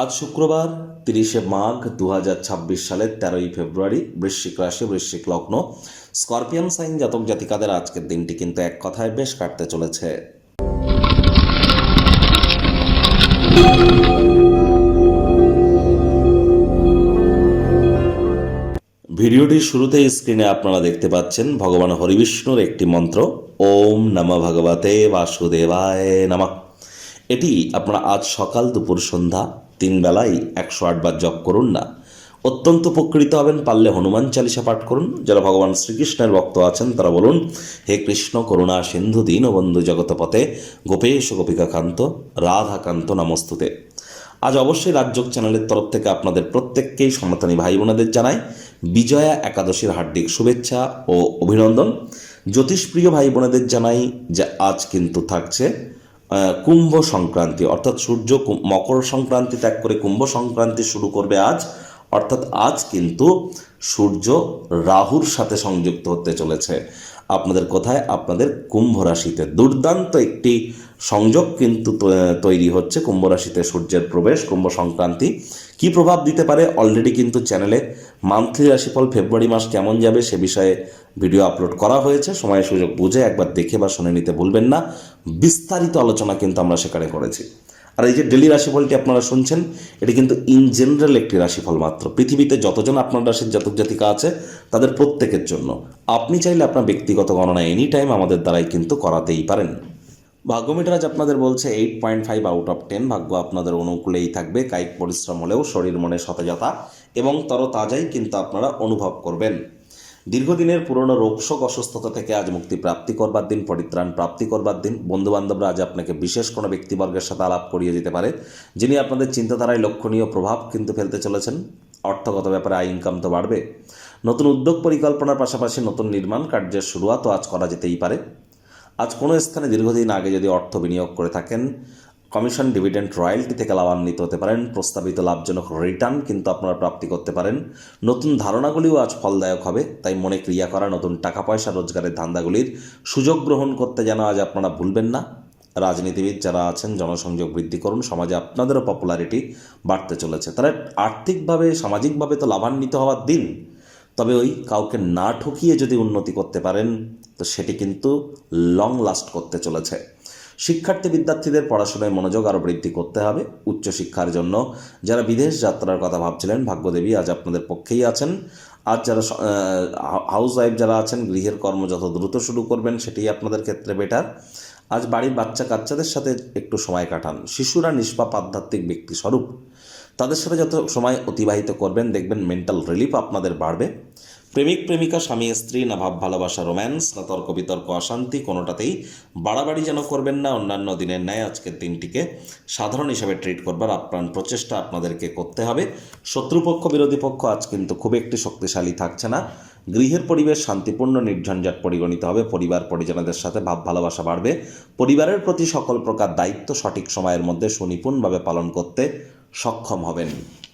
আজ শুক্রবার 30 মাঘ 2026 সালের 13ই ফেব্রুয়ারি। বৃশ্চিক রাশি, বৃশ্চিক লগ্ন, স্করপিয়ান সাইন জাতক জাতিকাদের আজকের দিনটি কিন্তু এক কথায় বেশ কাটতে চলেছে। ভিডিওটির শুরুতেই স্ক্রিনে আপনারা দেখতে পাচ্ছেন ভগবান হরিবিষ্ণুর একটি মন্ত্র, ওম নমঃ ভগবতে বাসুদেবায় নমঃ। এটি আপনারা আজ সকাল দুপুর সন্ধ্যা 3 বেলায় 108 বার জপ করুন না, অত্যন্ত উপকৃত হবেন। পারলে হনুমান চালিসা পাঠ করুন। যারা ভগবান শ্রীকৃষ্ণের ভক্ত আছেন তারা বলুন, হে কৃষ্ণ করুণা সিন্ধু দীনবন্ধু জগৎপতে গোপেশ গোপিকাকান্ত রাধাকান্ত নমস্তুতে। আজ অবশ্যই রাজযোগ চ্যানেলের তরফ থেকে আপনাদের প্রত্যেককেই সনাতনী ভাই বোনেদের জানাই বিজয়া একাদশীর হার্দিক শুভেচ্ছা ও অভিনন্দন। জ্যোতিষপ্রিয় ভাই বোনেদের জানাই যে আজ কিন্তু থাকছে কুম্ভ সংক্রান্তি, অর্থাৎ সূর্য মকর সংক্রান্তি ত্যাগ করে কুম্ভ সংক্রান্তি শুরু করবে আজ। অর্থাৎ আজ কিন্তু সূর্য রাহুর সাথে সংযুক্ত হতে চলেছে আপনাদের কোথায়, আপনাদের কুম্ভ রাশিতে। দুর্দান্ত একটি সংযোগ কিন্তু তৈরি হচ্ছে কুম্ভ রাশিতে সূর্যের প্রবেশ। কুম্ভ সংক্রান্তি কি প্রভাব দিতে পারে অলরেডি কিন্তু চ্যানেলে মান্থলি রাশিফল ফেব্রুয়ারি মাস কেমন যাবে সে বিষয়ে ভিডিও আপলোড করা হয়েছে। সময় সুযোগ বুঝে একবার দেখে বা শুনে নিতে ভুলবেন না। বিস্তারিত আলোচনা কিন্তু আমরা সেখানে করেছি। আর এই যে ডেলি রাশিফলটি আপনারা শুনছেন, এটি কিন্তু ইন জেনারেল একটি রাশিফল মাত্র। পৃথিবীতে যতজন আপনার রাশির জাতক জাতিকা আছে তাদের প্রত্যেকের জন্য। আপনি চাইলে আপনার ব্যক্তিগত গণনা এনি টাইম আমাদের দ্বারাই কিন্তু করাতেই পারেন। ভাগ্যমিটার আজ আপনাদের বলছে 8.5 আউট অফ 10। ভাগ্য আপনাদের অনুকূলেই থাকবে। কায়িক পরিশ্রম হলেও শরীর মনে সতেজতা এবং তরতাজাই কিন্তু আপনারা অনুভব করবেন। দীর্ঘদিনের পুরনো রোগশোক অসুস্থতা থেকে আজ মুক্তি প্রাপ্তি করবার দিন, পরিত্রাণ প্রাপ্তি করবার দিন। বন্ধুবান্ধবরা আজ আপনাকে বিশেষ কোনো ব্যক্তিবর্গের সাথে আলাপ করিয়ে দিতে পারে, যিনি আপনাদের চিন্তাধারায় লক্ষণীয় প্রভাব কিন্তু ফেলতে চলেছেন। অর্থগত ব্যাপারে আয় ইনকাম তো বাড়বে। নতুন উদ্যোগ পরিকল্পনার পাশাপাশি নতুন নির্মাণ কার্যের শুরুয়াতও আজ করা যেতেই পারে। আজ কোনো স্থানে দীর্ঘদিন আগে যদি অর্থ বিনিয়োগ করে থাকেন, কমিশন, ডিভিডেন্ড, রয়্যালটি থেকে লাভান্বিত হতে পারেন। প্রস্তাবিত লাভজনক রিটার্ন কিন্তু আপনারা প্রাপ্তি করতে পারেন। নতুন ধারণাগুলিও আজ ফলদায়ক হবে, তাই মনে ক্রিয়া করা নতুন টাকা পয়সা রোজগারের ধান্দাগুলির সুযোগ গ্রহণ করতে যেন আজ আপনারা ভুলবেন না। রাজনীতিবিদ যারা আছেন জনসংযোগ বৃদ্ধি করুন, সমাজে আপনাদেরও পপুলারিটি বাড়তে চলেছে। তারা আর্থিকভাবে সামাজিকভাবে তো লাভান্বিত হওয়ার দিন, তবে ওই কাউকে না ঠকিয়ে যদি উন্নতি করতে পারেন তো সেটি কিন্তু লং লাস্ট করতে চলেছে। শিক্ষার্থী বিদ্যার্থীদের পড়াশোনায় মনোযোগ আরও বৃদ্ধি করতে হবে। উচ্চশিক্ষার জন্য যারা বিদেশ যাত্রার কথা ভাবছিলেন, ভাগ্যদেবী আজ আপনাদের পক্ষেই আছেন। আজ যারা হাউস ওয়াইফ যারা আছেন, গৃহের কর্ম যত দ্রুত শুরু করবেন সেটাই আপনাদের ক্ষেত্রে বেটার। আজ বাড়ির বাচ্চা কাচ্চাদের সাথে একটু সময় কাটান। শিশুরা নিষ্পাপ আধ্যাত্মিক ব্যক্তি স্বরূপ, তাদের সাথে যত সময় অতিবাহিত করবেন দেখবেন মেন্টাল রিলিফ আপনাদের বাড়বে। প্রেমিক প্রেমিকা, স্বামী স্ত্রী, না ভাব ভালোবাসা রোম্যান্স, না তর্ক বিতর্ক অশান্তি, কোনোটাতেই বাড়াবাড়ি যেন করবেন না। অন্যান্য দিনের ন্যায় আজকের দিনটিকে সাধারণ হিসাবে ট্রিট করবার আপ্রাণ প্রচেষ্টা আপনাদেরকে করতে হবে। শত্রুপক্ষ বিরোধী পক্ষ আজ কিন্তু খুব একটি শক্তিশালী থাকছে না। গৃহের পরিবেশ শান্তিপূর্ণ নির্ঝঞ্ঝাট পরিগণিত হবে। পরিবার পরিজনদের সাথে ভাব ভালোবাসা বাড়বে। পরিবারের প্রতি সকল প্রকার দায়িত্ব সঠিক সময়ের মধ্যে সুনিপুণভাবে পালন করতে সক্ষম হবেন।